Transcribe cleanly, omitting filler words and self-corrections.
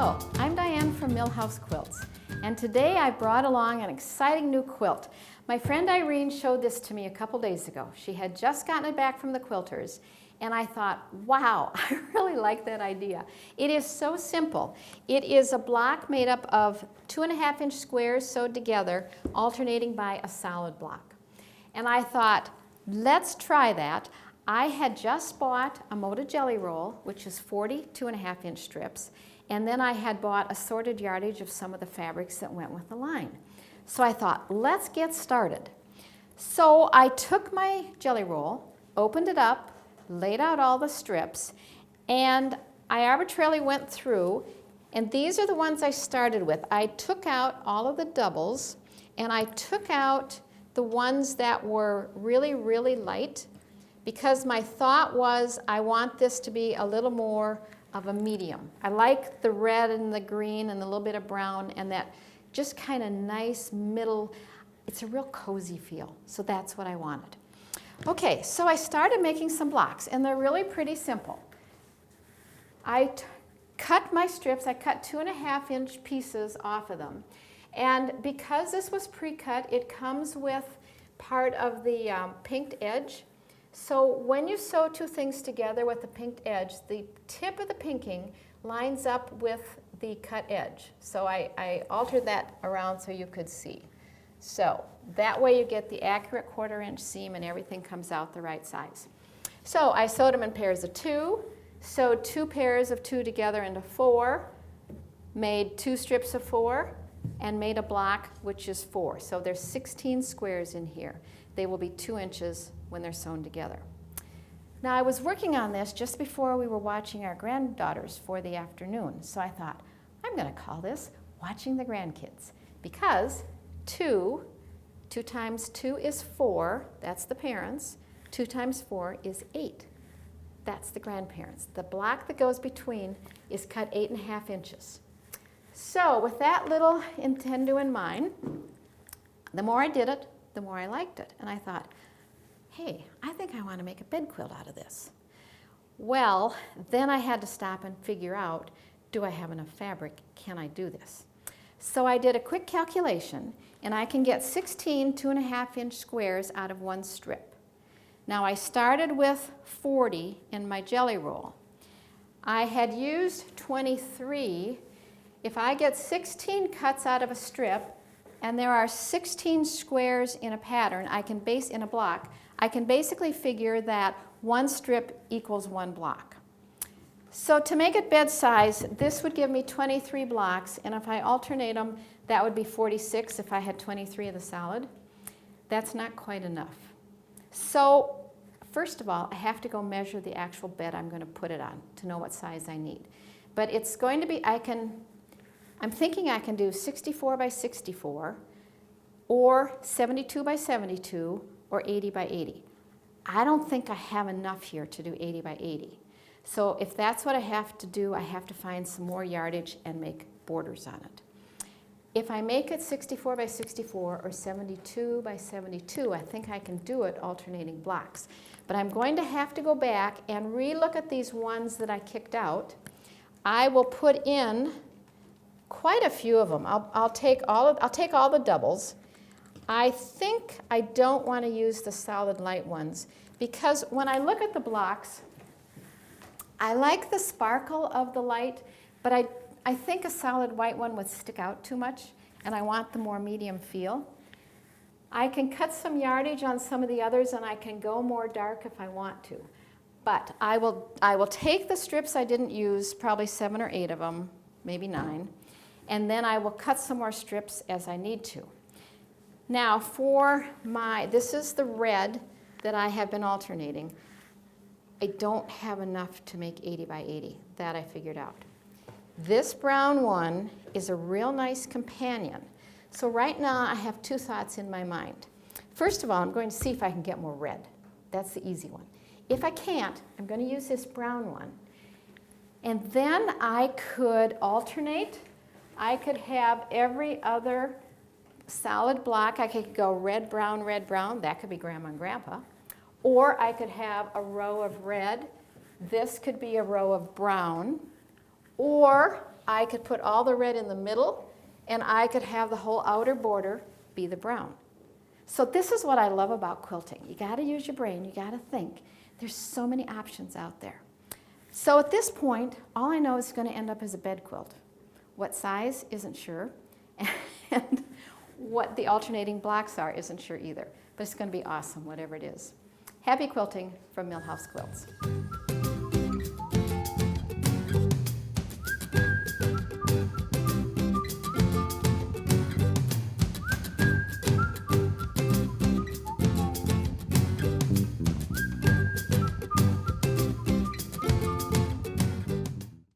Hello, I'm Diane from Millhouse Quilts, and today I brought along an exciting new quilt. My friend Irene showed this to me a couple days ago. She had just gotten it back from the quilters, and I thought, wow, I really like that idea. It is so simple. It is a block made up of 2.5-inch squares sewed together, alternating by a solid block. And I thought, let's try that. I had just bought a molded jelly roll, which is 40 2.5-inch strips, and then I had bought assorted yardage of some of the fabrics that went with the line. So I thought, let's get started. So I took my jelly roll, opened it up, laid out all the strips, and I arbitrarily went through, and these are the ones I started with. I took out all of the doubles, and I took out the ones that were really, really light, because my thought was I want this to be a little more of a medium. I like the red and the green and a little bit of brown and that just kind of nice middle, it's a real cozy feel. So that's what I wanted. Okay, so I started making some blocks and they're really pretty simple. I cut my strips, I cut 2.5-inch pieces off of them. And because this was pre-cut, it comes with part of the pinked edge. So when you sew two things together with the pinked edge, the tip of the pinking lines up with the cut edge. So I altered that around so you could see. So that way you get the accurate 1/4-inch seam and everything comes out the right size. So I sewed them in pairs of 2, sewed 2 pairs of 2 together into 4, made 2 strips of 4, and made a block which is 4. So there's 16 squares in here. They will be 2 inches when they're sewn together. Now I was working on this just before we were watching our granddaughters for the afternoon. So I thought, I'm going to call this Watching the Grandkids, because 2 times 2 is 4, that's the parents. 2 times 4 is 8, that's the grandparents. The block that goes between is cut 8.5 inches. So with that little intendo in mind, the more I did it, the more I liked it. And I thought, hey, I think I want to make a bed quilt out of this. Well, then I had to stop and figure out, do I have enough fabric? Can I do this? So I did a quick calculation, and I can get 16 2.5-inch squares out of one strip. Now I started with 40 in my jelly roll. I had used 23. If I get 16 cuts out of a strip, and there are 16 squares in a pattern, in a block, I can basically figure that one strip equals one block. So to make it bed size, this would give me 23 blocks, and if I alternate them, that would be 46 if I had 23 of the solid. That's not quite enough. So first of all, I have to go measure the actual bed I'm going to put it on to know what size I need. But it's going to be, I'm thinking I can do 64 by 64, or 72 by 72, or 80 by 80. I don't think I have enough here to do 80 by 80. So if that's what I have to do, I have to find some more yardage and make borders on it. If I make it 64 by 64 or 72 by 72, I think I can do it alternating blocks. But I'm going to have to go back and re-look at these ones that I kicked out. I will put in quite a few of them. I'll take all the doubles. I think I don't want to use the solid light ones, because when I look at the blocks, I like the sparkle of the light, but I think a solid white one would stick out too much, and I want the more medium feel. I can cut some yardage on some of the others, and I can go more dark if I want to. But I will take the strips I didn't use, probably 7 or 8 of them, maybe 9, and then I will cut some more strips as I need to. Now this is the red that I have been alternating. I don't have enough to make 80 by 80. That I figured out. This brown one is a real nice companion. So right now I have 2 thoughts in my mind. First of all, I'm going to see if I can get more red. That's the easy one. If I can't, I'm going to use this brown one. And then I could alternate. I could have every other solid block. I could go red, brown, red, brown. That could be Grandma and Grandpa. Or I could have a row of red. This could be a row of brown. Or I could put all the red in the middle, and I could have the whole outer border be the brown. So this is what I love about quilting. You got to use your brain. You got to think. There's so many options out there. So at this point, all I know is it's going to end up as a bed quilt. What size isn't sure, and what the alternating blocks are isn't sure either. But it's going to be awesome, whatever it is. Happy quilting from Millhouse Quilts.